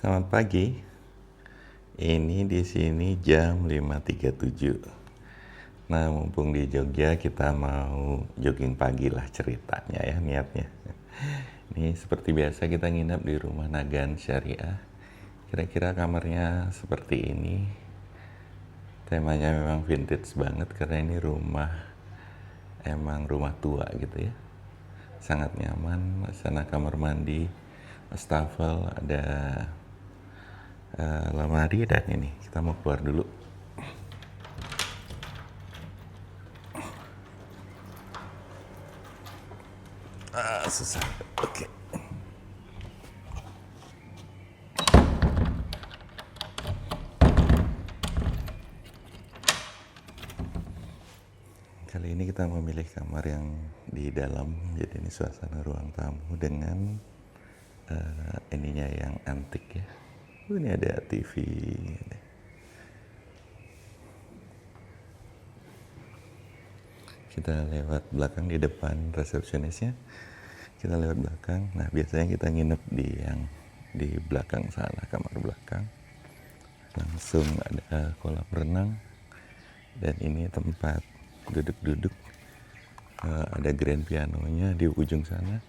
Selamat pagi. Ini di sini jam 5.37. Nah, mumpung di Jogja, kita mau jogging pagi lah ceritanya ya, niatnya. Ini seperti biasa kita nginap di rumah Nagan Syariah. Kira-kira kamarnya seperti ini. Temanya memang vintage banget karena ini emang rumah tua gitu ya. Sangat nyaman, sana kamar mandi, wastafel, ada lemari, dan ini kita mau keluar dulu. Susah. Oke. Kali ini kita memilih kamar yang di dalam, jadi ini suasana ruang tamu dengan ininya yang antik ya. Ini ada TV. Kita lewat belakang, di depan resepsionisnya. Kita lewat belakang. Nah, biasanya kita nginep di belakang sana, kamar belakang. Langsung ada kolam renang. Dan ini tempat duduk-duduk. Ada grand pianonya di ujung sana.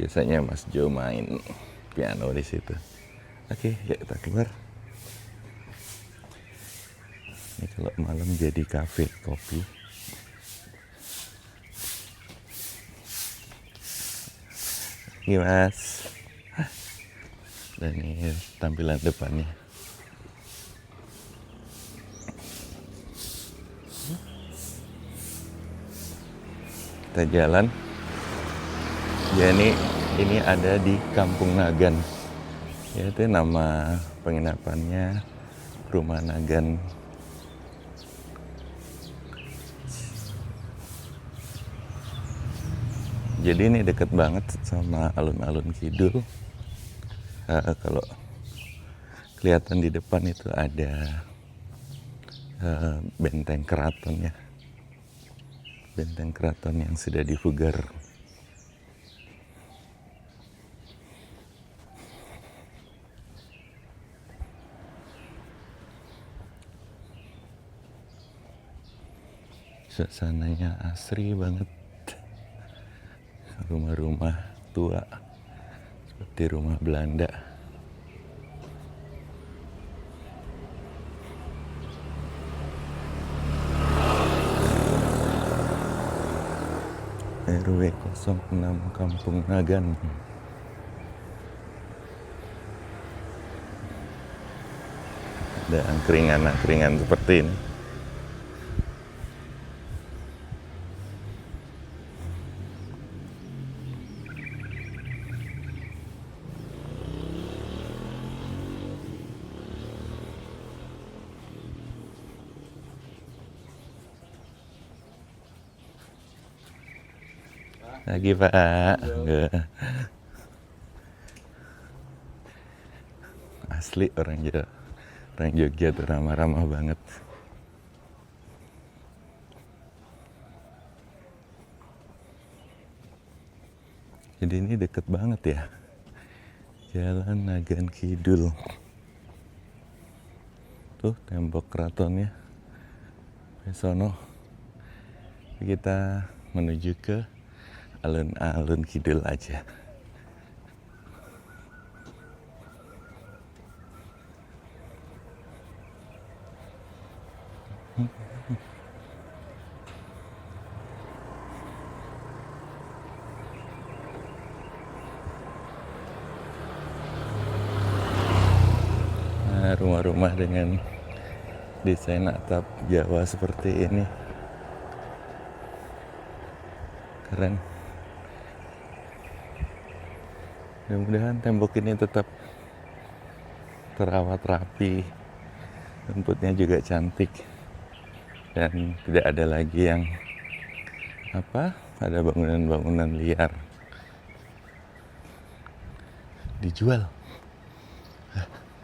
Biasanya Mas Jo main piano di situ. Oke, ya kita keluar. Ini kalau malam jadi kafe kopi. Ini Mas. Dan ini tampilan depannya. Kita jalan. Ya, ini ada di Kampung Nagan. Ya, itu nama penginapannya Rumah Nagan. Jadi ini deket banget sama alun-alun kidul. Kalau kelihatan di depan itu ada benteng keraton ya. Benteng keraton yang sudah dipugar. Suasananya asri banget. Rumah-rumah tua seperti rumah Belanda. RW 06 Kampung Nagan. Ada angkringan seperti ini. Lagi Pak. Asli orang Jogja tuh ramah-ramah banget. Jadi ini deket banget ya, Jalan Nagan Kidul. Tuh tembok keratonnya. Sono kita menuju ke alun-alun kidul aja. Nah, rumah-rumah dengan desain atap Jawa seperti ini keren. Mudah-mudahan tembok ini tetap terawat rapi, rumputnya juga cantik, dan tidak ada lagi yang ada bangunan-bangunan liar dijual.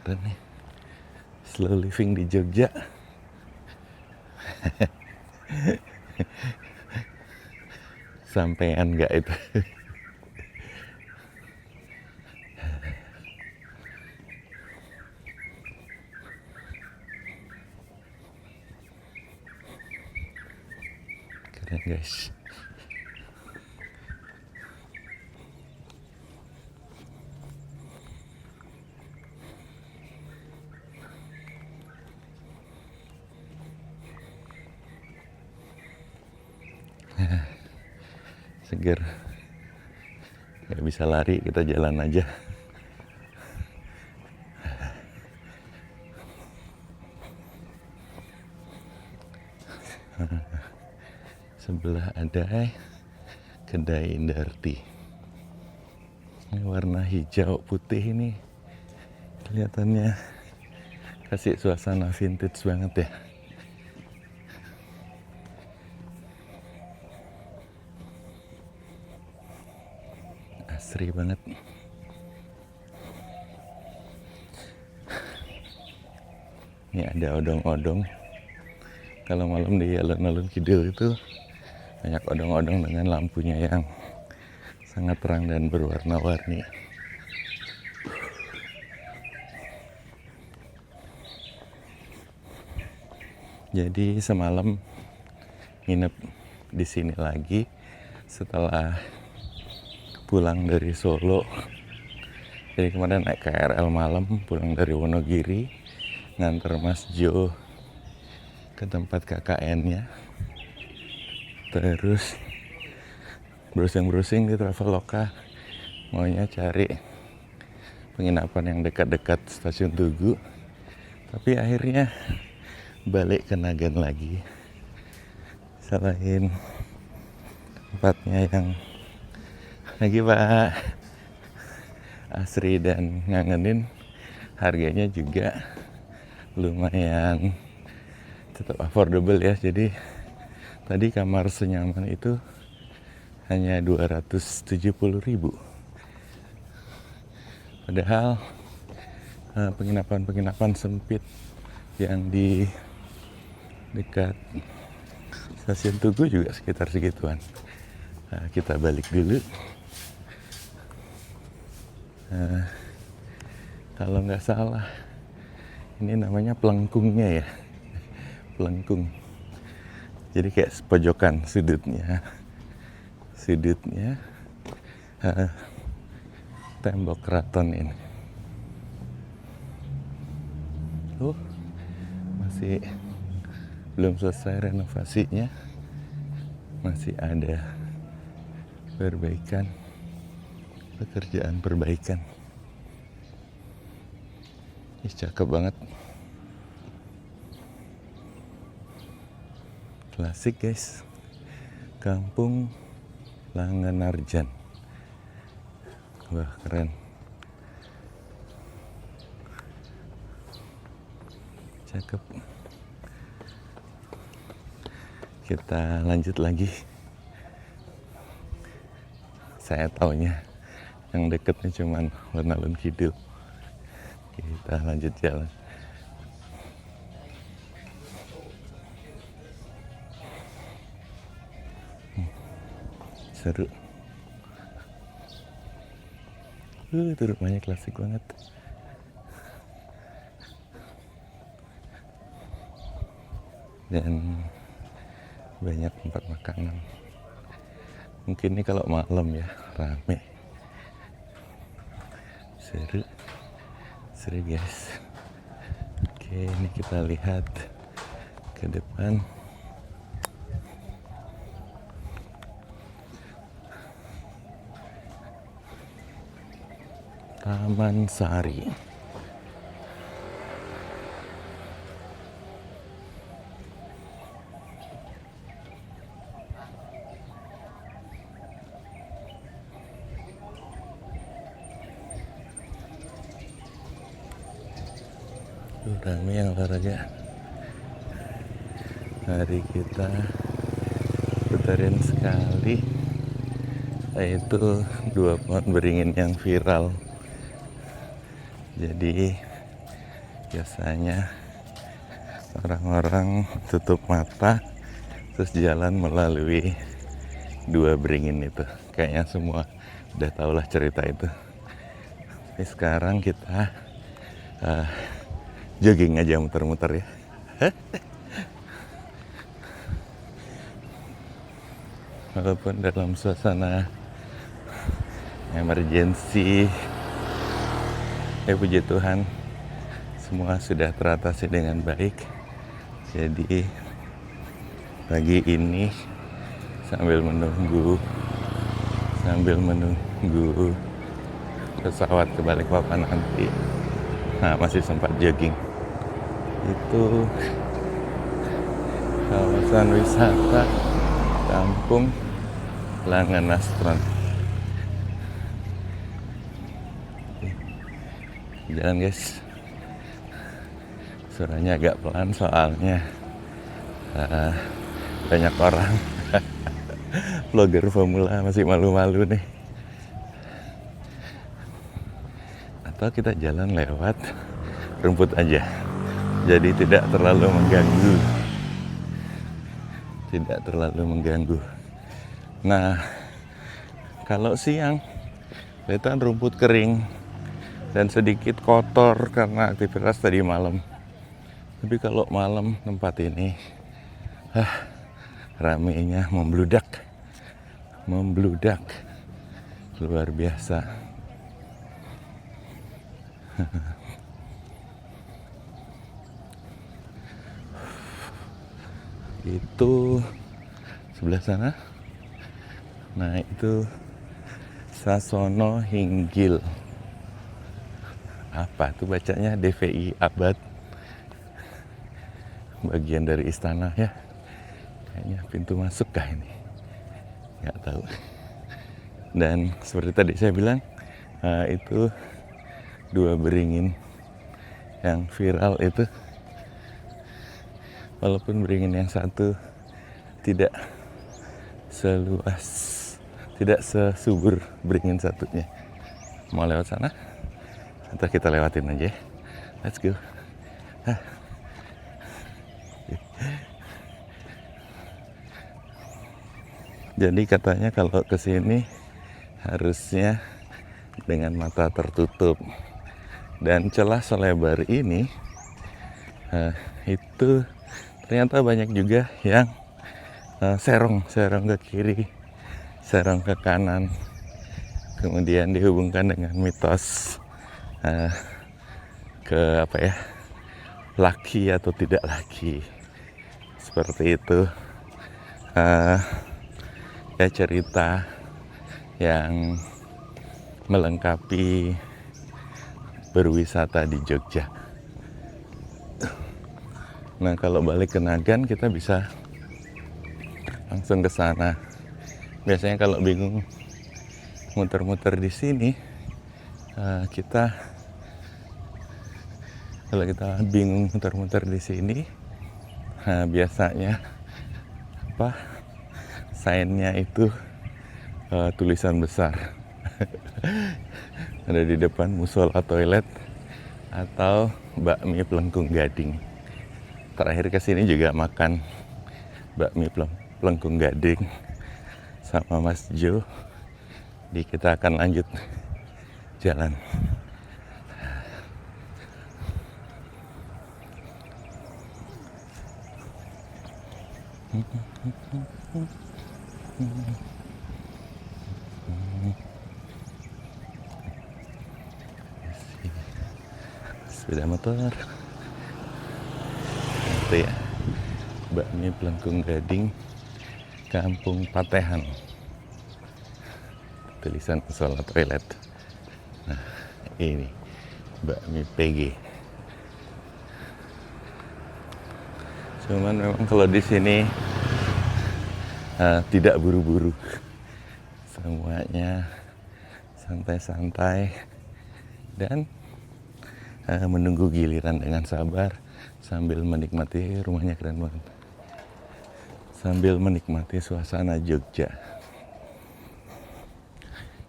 Keren nih, slow living di Jogja. Sampean nggak itu? ya guys. Seger, nggak bisa lari, kita jalan aja. Sebelah ada kedai Indarti. Ini warna hijau putih ini kelihatannya kasih suasana vintage banget ya. Asri banget. Ini ada odong-odong. Kalau malam di alun-alun kidul itu banyak odong-odong dengan lampunya yang sangat terang dan berwarna-warni. Jadi semalam nginep di sini lagi setelah pulang dari Solo. Jadi kemarin naik KRL malam, pulang dari Wonogiri, nganter Mas Jo ke tempat KKN-nya. Terus browsing-browsing di Traveloka, maunya cari penginapan yang dekat-dekat stasiun Tugu. Tapi akhirnya balik ke Nagan lagi. Selain tempatnya yang lagi Pak asri dan ngangenin, harganya juga lumayan tetap affordable ya. Jadi tadi kamar senyaman itu hanya 270.000. Padahal penginapan-penginapan sempit yang di dekat stasiun Tugu juga sekitar segituan. Kita balik dulu. Kalau nggak salah ini namanya Pelengkungnya ya, Pelengkung. Jadi kayak pojokan sudutnya tembok keraton ini. Masih belum selesai renovasinya, masih ada pekerjaan perbaikan. Ih, cakep banget, klasik guys. Kampung Langanarjan. Wah, keren. Cakep. Kita lanjut lagi. Saya taunya yang deketnya cuman alun-alun kidul. Kita lanjut jalan. Seru. Itu rumahnya klasik banget. Dan banyak tempat makanan. Mungkin ini kalau malam ya rame. Seru guys. Oke, ini kita lihat ke depan. Taman Sari. Ramai yang olahraga. Mari kita putarin sekali. Itu 2 pohon beringin yang viral. Jadi biasanya orang-orang tutup mata terus jalan melalui 2 beringin itu. Kayaknya semua udah tahulah cerita itu. Tapi sekarang kita jogging aja muter-muter ya. walaupun dalam suasana emergensi, puji Tuhan semua sudah teratasi dengan baik. Jadi pagi ini sambil menunggu pesawat ke Balikpapan nanti, masih sempat jogging. Itu kawasan wisata Kampung Langanastron. Jalan guys, suaranya agak pelan soalnya banyak orang. Vlogger pemula masih malu-malu nih. Atau kita jalan lewat rumput aja, jadi tidak terlalu mengganggu. Nah, kalau siang kelihatan rumput kering dan sedikit kotor karena aktivitas tadi malam. Tapi kalau malam tempat ini ramainya membludak luar biasa. Itu sebelah sana. Nah, itu Sasono Hinggil. Apa tuh bacanya? DVI Abad, bagian dari istana ya. Kayaknya pintu masuk kah ini? Nggak tahu. Dan seperti tadi saya bilang, itu dua beringin yang viral itu. Walaupun beringin yang satu tidak sesubur beringin satunya. Mau lewat sana? Atau kita lewatin aja? Let's go. Jadi katanya kalau ke sini harusnya dengan mata tertutup, dan celah selebar ini itu ternyata banyak juga yang serong ke kiri, serong ke kanan, kemudian dihubungkan dengan mitos laki atau tidak laki, seperti itu. Ya, cerita yang melengkapi berwisata di Jogja. Nah, kalau balik ke Nagan kita bisa langsung ke sana. Biasanya kalau bingung muter-muter di sini, kalau kita bingung muter-muter di sini, biasanya sign-nya itu tulisan besar. Ada di depan musola toilet atau bakmi Plengkung Gading. Terakhir kesini juga makan bakmi Plengkung Gading sama Mas Jo. Jadi kita akan lanjut jalan. Sepeda motor itu ya, bakmi Plengkung Gading Kampung Patehan, tulisan musola toilet. Nah, ini bakmi PG. Cuman memang kalau di sini tidak buru-buru, semuanya santai-santai dan menunggu giliran dengan sabar sambil menikmati, rumahnya keren banget, sambil menikmati suasana Jogja.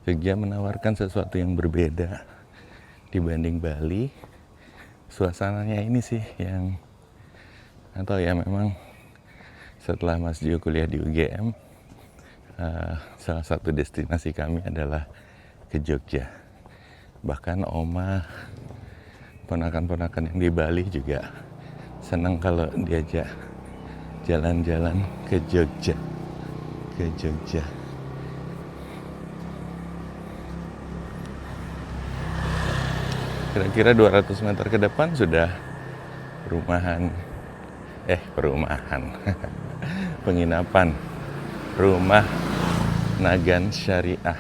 Jogja menawarkan sesuatu yang berbeda dibanding Bali. Suasananya ini sih yang, atau ya memang setelah Mas Jo kuliah di UGM, salah satu destinasi kami adalah ke Jogja. Bahkan oma, ponakan-ponakan yang di Bali juga senang kalau diajak jalan-jalan ke Jogja. ke Jogja. Kira-kira 200 meter ke depan sudah perumahan, penginapan rumah Nagan Syariah.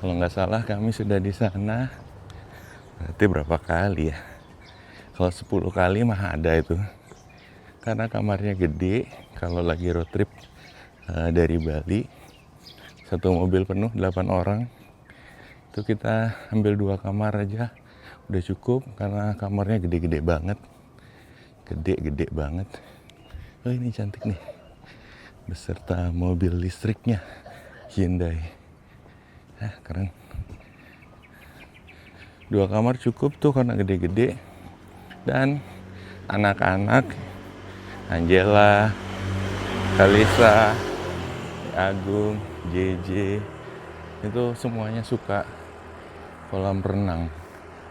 Kalau nggak salah kami sudah di sana, berarti berapa kali ya? Kalau 10 kali mah ada itu. Karena kamarnya gede, kalau lagi road trip dari Bali, satu mobil penuh 8 orang, itu kita ambil 2 kamar aja udah cukup, karena kamarnya gede-gede banget. Gede banget. Oh, ini cantik nih, beserta mobil listriknya Hyundai. Keren. 2 kamar cukup tuh karena gede-gede. Dan anak-anak Angela, Kalisa, Agung, JJ itu semuanya suka kolam renang.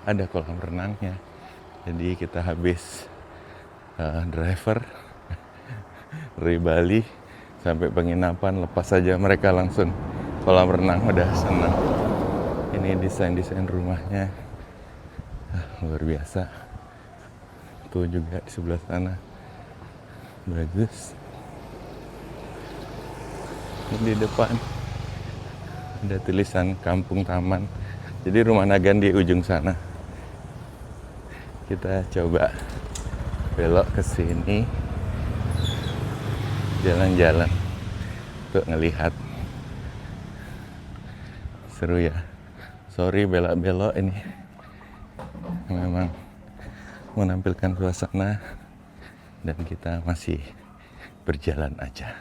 Ada kolam renangnya. Jadi kita habis driver dari Bali sampai penginapan, lepas saja mereka langsung kolam renang, udah senang. Ini desain rumahnya luar biasa. Tuh juga di sebelah sana bagus. Di depan ada tulisan Kampung Taman. Jadi rumah Nagan di ujung sana. Kita coba belok ke sini, jalan-jalan untuk ngelihat. Seru ya. Sorry belok-belok ini. Memang menampilkan suasana dan kita masih berjalan aja.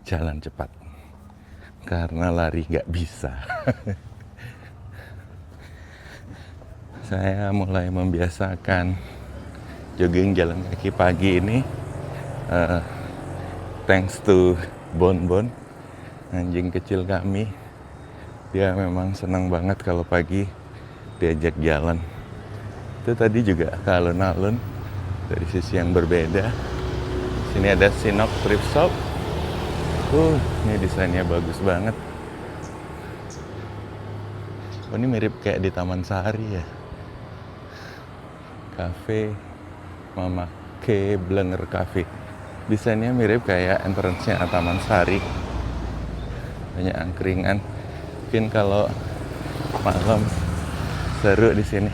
Jalan cepat. Karena lari nggak bisa. Saya mulai membiasakan jogging jalan kaki pagi ini thanks to Bon, anjing kecil kami. Dia memang senang banget kalau pagi diajak jalan. Itu tadi juga ke alun-alun dari sisi yang berbeda. Sini ada Sinok Thrift Shop. Ini desainnya bagus banget. Oh, ini mirip kayak di Taman Sari ya. Cafe Mama K Blenger Cafe. Desainnya mirip kayak entrance-nya Taman Sari. Banyak angkringan. Mungkin kalau malam seru di sini.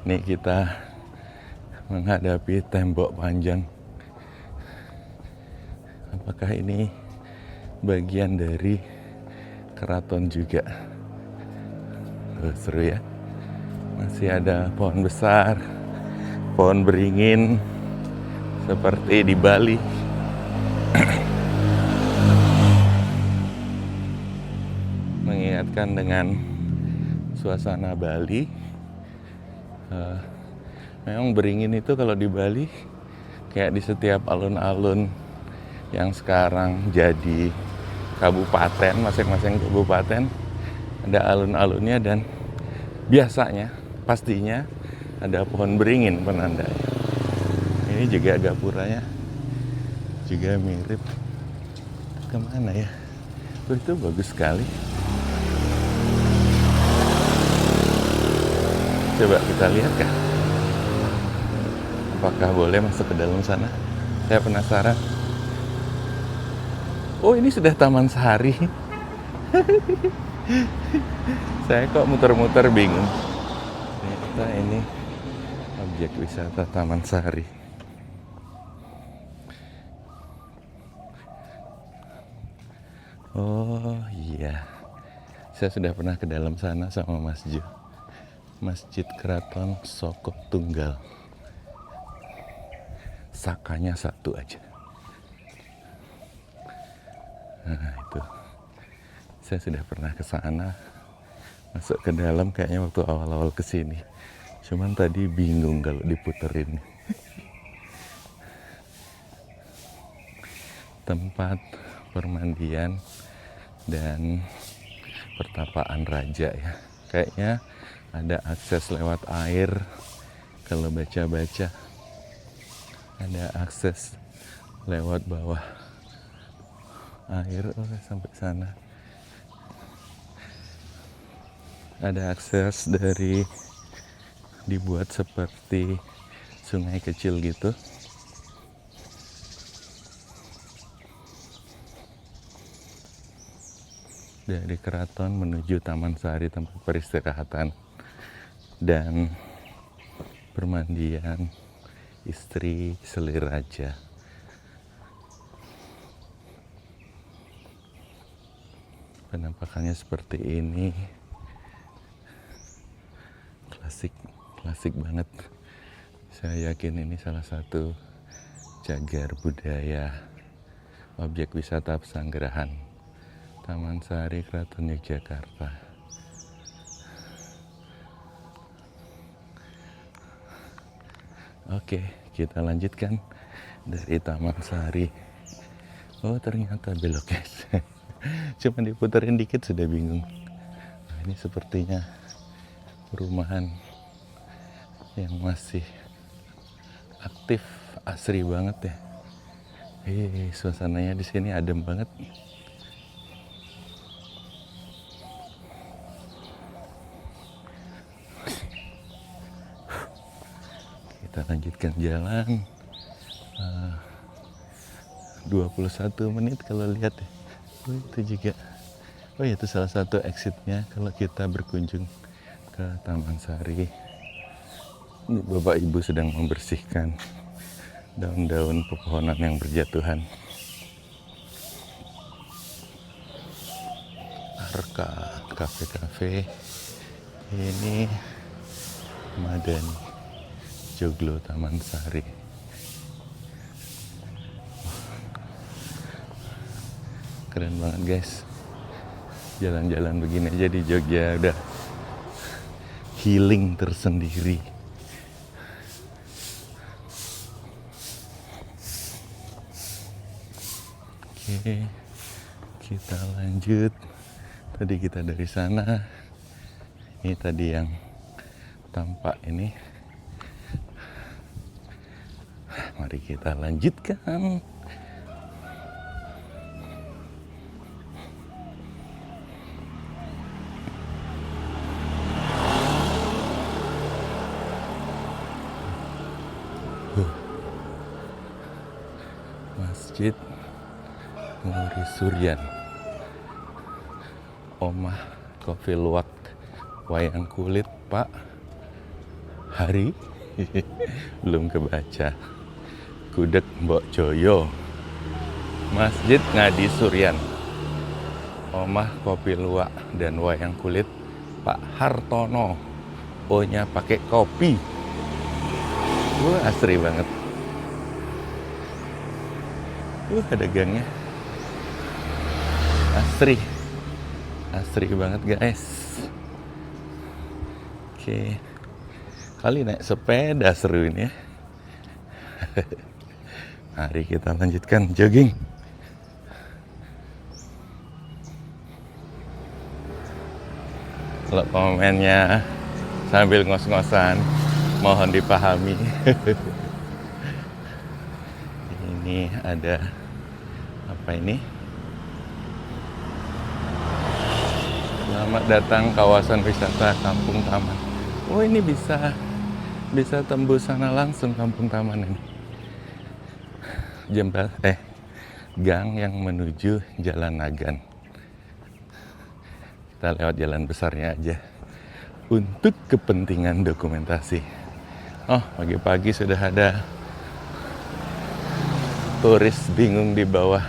Nih kita menghadapi tembok panjang. Apakah ini bagian dari keraton juga? Seru ya. Masih ada pohon besar, pohon beringin seperti di Bali. Mengingatkan dengan suasana Bali. Memang beringin itu kalau di Bali kayak di setiap alun-alun yang sekarang jadi kabupaten, masing-masing kabupaten ada alun-alunnya, dan biasanya pastinya ada pohon beringin penandanya. Ini juga gapuranya juga mirip. Kemana ya? Itu bagus sekali. Coba kita lihat kah? Apakah boleh masuk ke dalam sana? Saya penasaran. Oh, ini sudah Taman Sari. Saya kok muter-muter bingung. Ternyata ini objek wisata Taman Sari. Oh iya, saya sudah pernah ke dalam sana sama Mas Jo. Masjid Keraton Sokok Tunggal. Sakanya satu aja. Nah itu, saya sudah pernah ke sana, masuk ke dalam kayaknya waktu awal-awal kesini. Cuman tadi bingung kalau diputerin. Tempat permandian dan pertapaan raja ya. Kayaknya ada akses lewat air. Kalau baca-baca ada akses lewat bawah air sampai sana. Ada akses dari dibuat seperti sungai kecil gitu. Dari keraton menuju Taman Sari, tempat peristirahatan dan permandian istri Seliraja. Penampakannya seperti ini. Klasik banget. Saya yakin ini salah satu cagar budaya objek wisata pesanggerahan Taman Sari, Keraton Yogyakarta. Oke, kita lanjutkan dari Taman Sari. Oh, ternyata belok, guys. Cuma diputerin dikit sudah bingung. Nah, ini sepertinya perumahan yang masih aktif, asri banget ya. Suasananya di sini adem banget. Kita lanjutkan jalan. 21 menit kalau lihat ya. Itu juga. Oh ya, itu salah satu exitnya kalau kita berkunjung ke Taman Sari. Ini Bapak Ibu sedang membersihkan daun-daun pepohonan yang berjatuhan. Arka, kafe-kafe. Ini Madani, Joglo, Taman Sari. Keren banget, guys. Jalan-jalan begini aja di Jogja udah healing tersendiri. Oke, kita lanjut. Tadi kita dari sana. Ini tadi yang tampak ini. Mari kita lanjutkan. Masjid Muri Suryan, Omah Kopi Luwak, wayang kulit Pak Hari. Belum kebaca. Gudeg Mbok Joyo, Masjid Ngadi Suryan, Omah Kopi Luwak dan wayang kulit Pak Hartono. O-nya pakai kopi. Asri banget. Ada gangnya. Asri banget, guys. Oke. Kali naik sepeda seru ini ya. Mari kita lanjutkan jogging. Kalau komennya sambil ngos-ngosan, mohon dipahami. Ini ada apa ini? Selamat datang kawasan wisata Kampung Taman. Oh, ini bisa tembus sana langsung Kampung Taman ini. Gang yang menuju Jalan Nagan. Kita lewat jalan besarnya aja untuk kepentingan dokumentasi. Oh, pagi-pagi sudah ada turis bingung di bawah.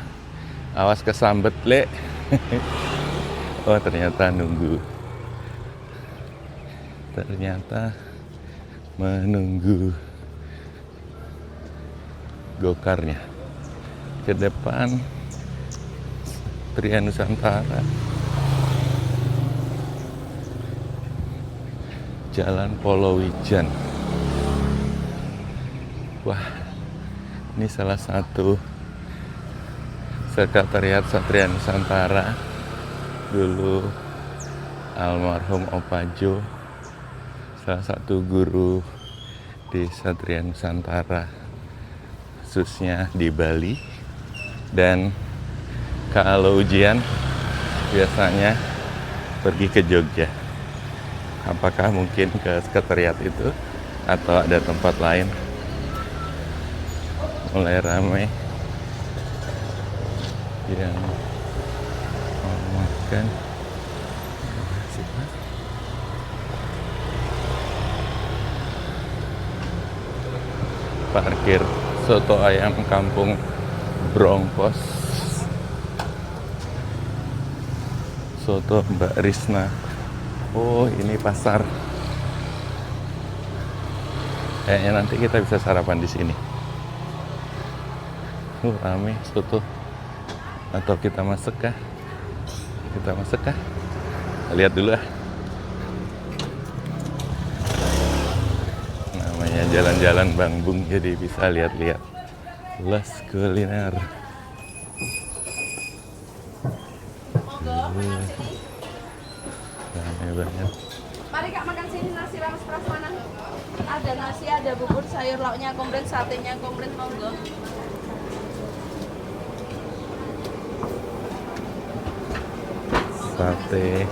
Awas kesambet, Le. Oh, ternyata menunggu gokarnya. Ke depan Satria Nusantara, Jalan Polowijan. Wah, ini salah satu sekretariat Satria Nusantara. Dulu almarhum Opajo, salah satu guru di Satria Nusantara, khususnya di Bali. Dan Kalau ujian biasanya pergi ke Jogja. Apakah mungkin ke sekretariat itu atau ada tempat lain? Mulai ramai yang mau makan. Parkir soto ayam kampung Brongkos, soto Mbak Risna. Oh, ini pasar. Kayaknya nanti kita bisa sarapan di sini. Rame soto. Atau kita masak kah? Kita masak kah? Lihat dulu ah. Namanya jalan-jalan Bang Bung, jadi bisa lihat-lihat. Les kuliner. Rame banget. Mari Kak makan sini, nasi rames prasmanan. Ada nasi, ada bubur, sayur lauknya komplit, satenya komplit, monggo. Sate.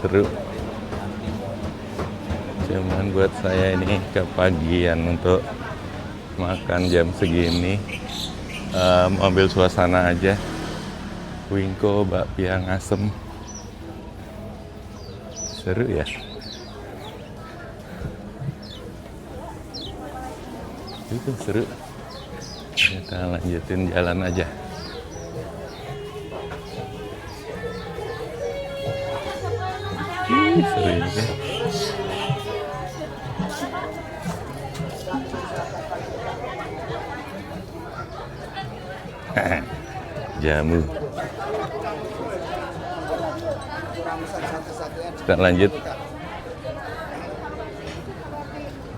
Seru. Cuman buat saya ini kepagian untuk makan jam segini. Ambil suasana aja. Wingko, bakpia ngasem. Seru ya. Itu seru. Kita lanjutin jalan aja. Seru juga. Jamu. Kita lanjut.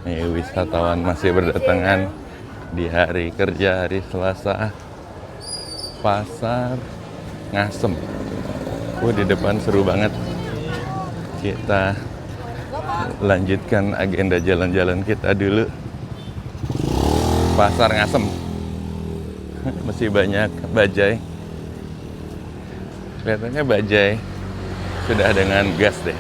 Nih, wisatawan masih berdatangan di hari kerja, hari Selasa. Pasar Ngasem. Di depan seru banget. Kita lanjutkan agenda jalan-jalan kita dulu. Pasar Ngasem. Masih banyak bajai. Kelihatannya bajai sudah dengan gas deh.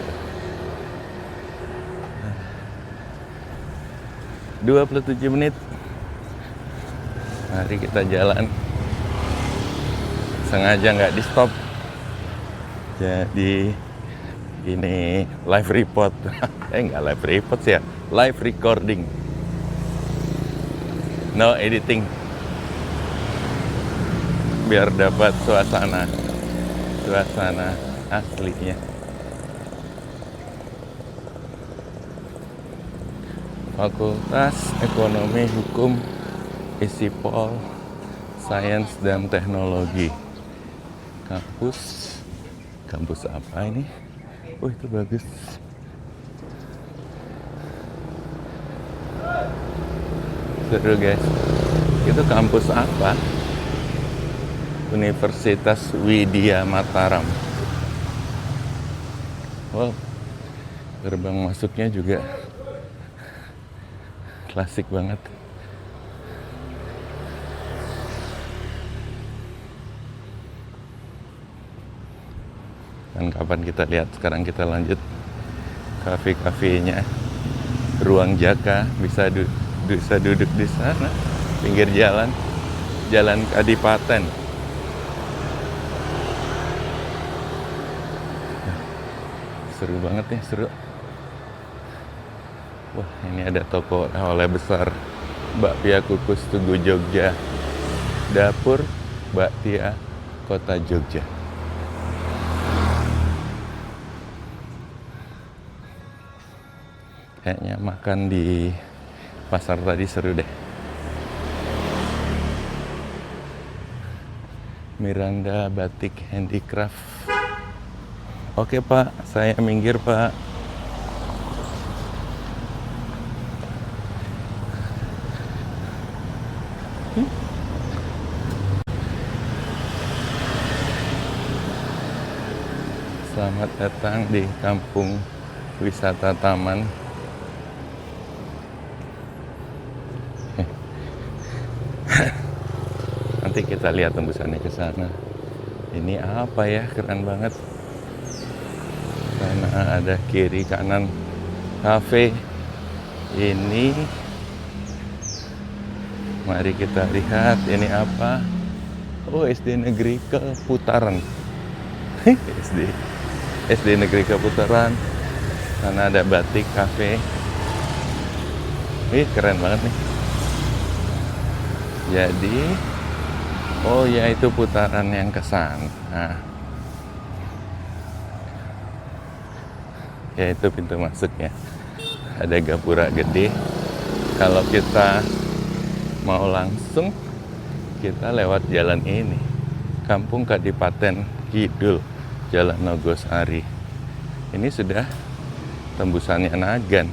27 menit. Mari kita jalan. Sengaja nggak di stop. Jadi ini live report. Nggak live report sih ya. Live recording. No editing. Biar dapat suasana aslinya. Fakultas Ekonomi Hukum ISIPOL Sains dan Teknologi. Kampus apa ini? Itu bagus. Seru guys. Itu kampus apa? Universitas Widya Mataram. Wow, gerbang masuknya juga klasik banget. Dan kapan kita lihat, sekarang kita lanjut kafe-kafenya. Ruang Jaka, bisa duduk di sana, pinggir jalan, Jalan Kadipaten. Seru banget nih, seru. Wah, ini ada toko oleh besar bakpia kukus Tugu Jogja. Dapur Bakpia Kota Jogja. Kayaknya makan di pasar tadi seru deh. Miranda Batik Handicraft. Oke Pak, saya minggir Pak. Selamat datang di Kampung Wisata Taman. nanti kita lihat tembusannya ke sana. Ini apa ya, keren banget. Karena ada kiri kanan kafe. Ini mari kita lihat ini apa. Oh, SD Negeri Keputaran. SD Negeri Keputaran. Sana ada batik cafe. Keren banget nih. Jadi, oh ya, itu putaran yang ke sana. Ya, itu pintu masuknya. Ada gapura gede. Kalau kita mau langsung, kita lewat jalan ini. Kampung Kadipaten Kidul, Jalan Nogosari. Ini sudah tembusannya Nagan.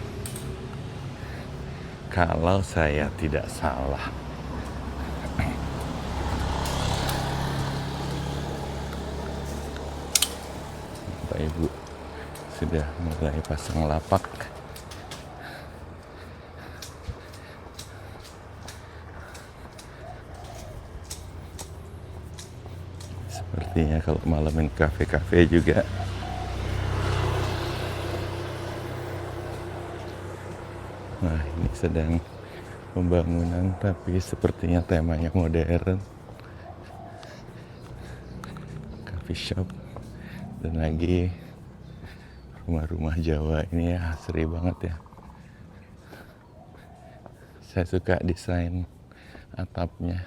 Kalau saya tidak salah. Bapak Ibu sudah mulai pasang lapak. Sepertinya kalau malamin kafe-kafe juga. Nah, ini sedang pembangunan, tapi sepertinya temanya modern. Coffee shop. Dan lagi rumah-rumah Jawa ini ya, asri banget ya. Saya suka desain atapnya.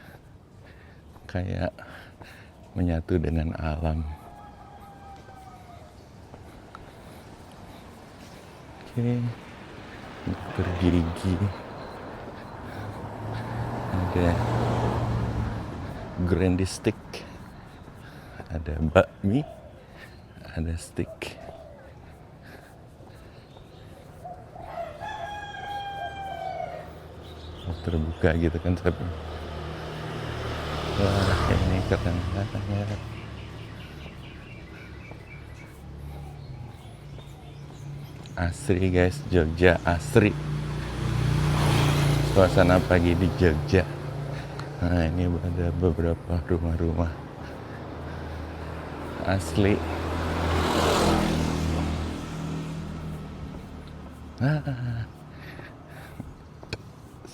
Kayak menyatu dengan alam. Oke. Dokter gigi. Ada Grandi stick. Ada bakmi. Ada stick. Terbuka gitu kan, tapi wah, ini keren banget. Asri guys, Jogja asri. Suasana pagi di Jogja. Nah, ini ada beberapa rumah-rumah asli.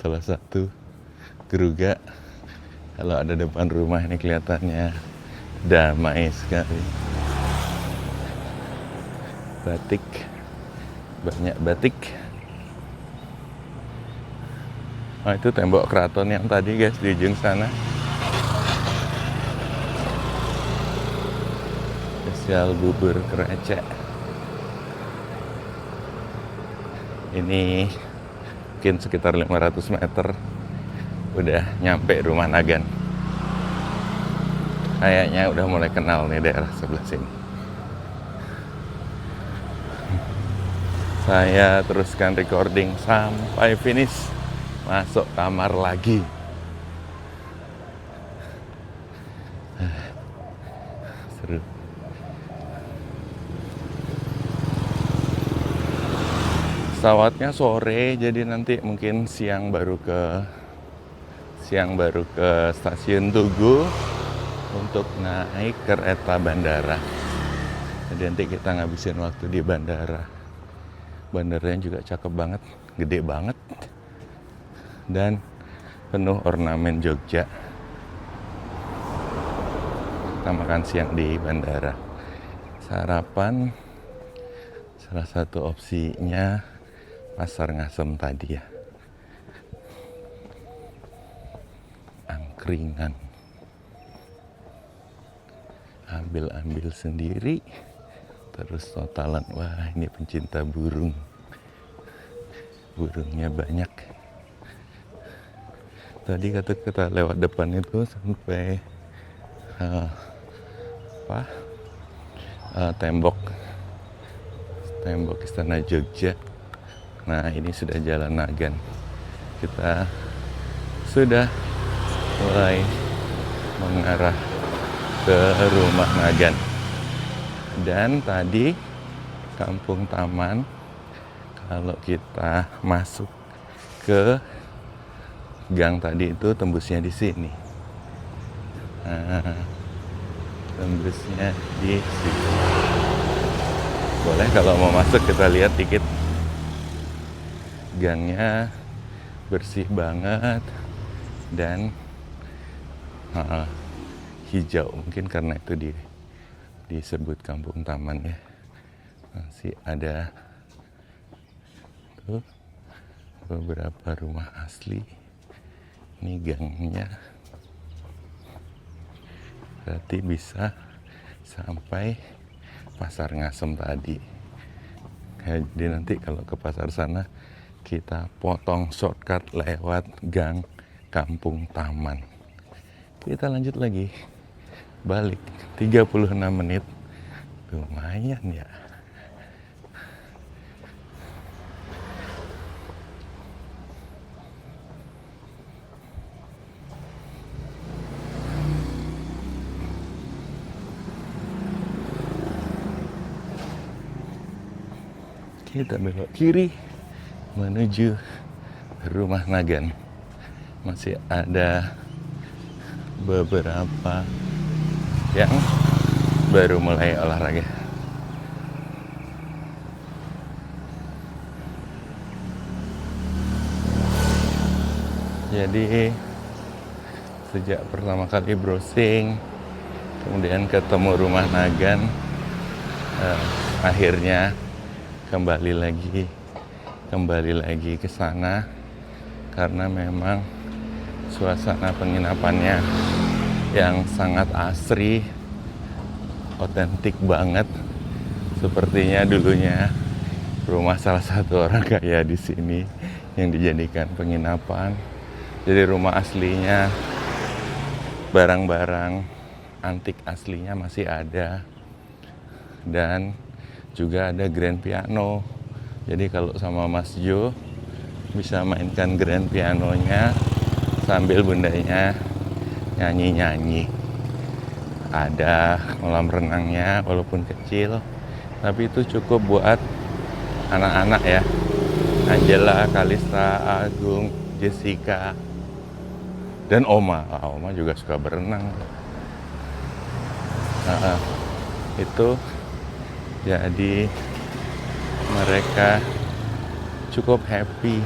Salah satu geruga. Kalau ada depan rumah ini kelihatannya damai sekali. Batik, banyak batik. Oh, itu tembok keraton yang tadi guys di ujung sana. Spesial bubur krecek. Ini mungkin sekitar 500 meter udah nyampe rumah Nagan. Kayaknya udah mulai kenal nih daerah sebelah sini. Saya teruskan recording sampai finish, masuk kamar lagi. Seru. Pesawatnya sore, jadi nanti mungkin siang baru ke stasiun Tugu untuk naik kereta bandara. Jadi nanti kita ngabisin waktu di bandara. Bandaranya juga cakep banget, gede banget, dan penuh ornamen Jogja. Kita makan siang di bandara. Sarapan, salah satu opsinya Pasar Ngasem tadi ya. Angkringan. Ambil sendiri. Terus totalan. Wah, ini pencinta burung. Burungnya banyak. Tadi kita lewat depan itu sampai tembok Istana Jogja. Nah, ini sudah Jalan Nagan. Kita sudah mulai mengarah ke rumah Nagan. Dan tadi Kampung Taman, kalau kita masuk ke gang tadi itu tembusnya di sini. Nah, tembusnya di sini. Boleh kalau mau masuk kita lihat dikit. Gangnya bersih banget dan hijau, mungkin karena itu disebut kampung taman ya. Masih ada tuh beberapa rumah asli. Ini gangnya berarti bisa sampai pasar Ngasem tadi. Jadi nanti kalau ke pasar sana kita potong shortcut lewat gang kampung taman. Kita lanjut lagi, balik 36 menit, lumayan ya. Kita belok kiri menuju Rumah Nagan. Masih ada beberapa yang baru mulai olahraga. Jadi sejak pertama kali browsing, kemudian ketemu Rumah Nagan, akhirnya kembali lagi ke sana karena memang suasana penginapannya yang sangat asri, otentik banget. Sepertinya dulunya rumah salah satu orang kaya di sini yang dijadikan penginapan. Jadi rumah aslinya, barang-barang antik aslinya masih ada. Dan juga ada grand piano. Jadi kalau sama Mas Jo bisa mainkan grand pianonya sambil bundanya nyanyi-nyanyi. Ada kolam renangnya walaupun kecil, tapi itu cukup buat anak-anak ya. Angela, Kalista, Agung, Jessica, dan Oma. Oma juga suka berenang. Itu jadi mereka cukup happy.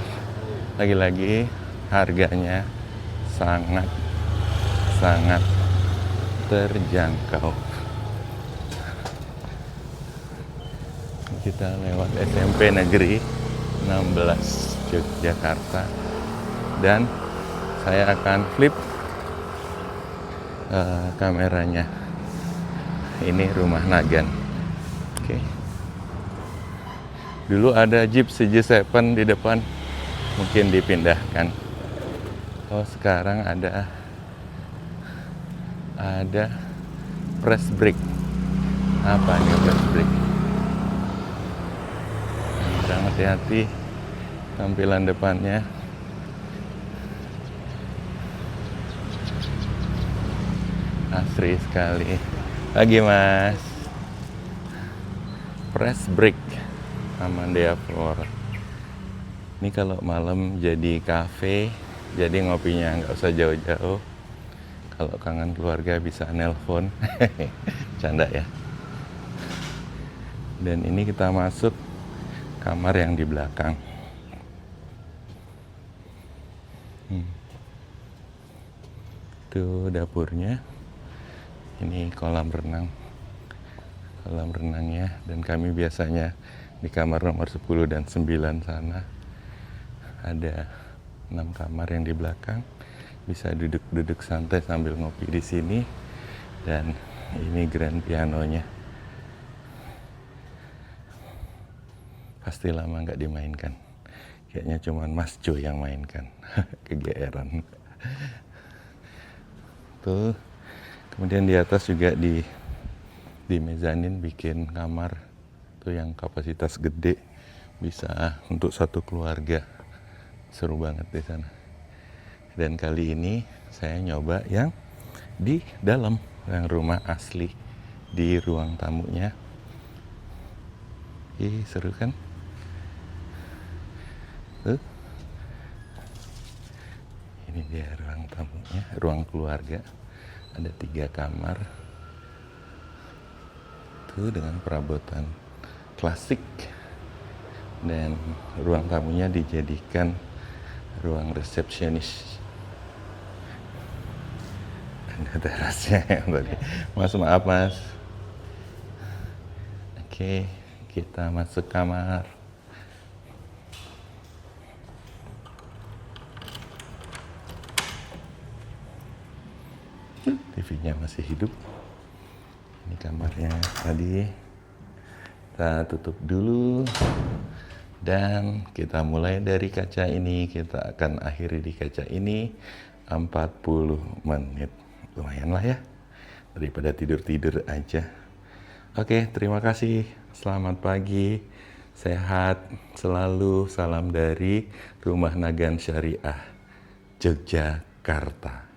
Lagi-lagi harganya sangat terjangkau. Kita lewat SMP Negeri 16 Yogyakarta dan saya akan flip kameranya. Ini Rumah Nagan. Oke. Dulu ada Jeep CJ7 di depan, mungkin dipindahkan. Oh, sekarang ada press brake. Apa ini press brake? Jangan hati-hati tampilan depannya. Asri sekali. Lagi Mas. Press brake Amandea Floor. Ini kalau malam jadi cafe, jadi ngopinya nggak usah jauh-jauh. Kalau kangen keluarga bisa nelpon. Canda ya. Dan ini kita masuk kamar yang di belakang. Itu dapurnya. Ini kolam renangnya, dan kami biasanya di kamar nomor 10 dan 9 sana. Ada 6 kamar yang di belakang, bisa duduk-duduk santai sambil ngopi di sini. Dan ini grand pianonya, pasti lama nggak dimainkan, kayaknya cuman Mas Jo yang mainkan. Kegeeran tuh. Kemudian di atas juga di mezanin bikin kamar tuh yang kapasitas gede, bisa untuk satu keluarga. Seru banget di sana. Dan kali ini saya nyoba yang di dalam, yang rumah asli di ruang tamunya. Seru kan? Ini dia ruang tamunya, ruang keluarga. Ada 3 kamar. Tuh dengan perabotan klasik. Dan ruang tamunya dijadikan ruang resepsionis. Ada terasnya yang tadi. Mas, maaf Mas. Oke, kita masuk kamar. TV-nya masih hidup. Ini kamarnya tadi. Kita tutup dulu. Dan kita mulai dari kaca ini. Kita akan akhiri di kaca ini 40 menit. Lumayan lah ya. Daripada tidur-tidur aja. Oke, terima kasih. Selamat pagi. Sehat selalu. Salam dari Rumah Nagan Syariah, Yogyakarta.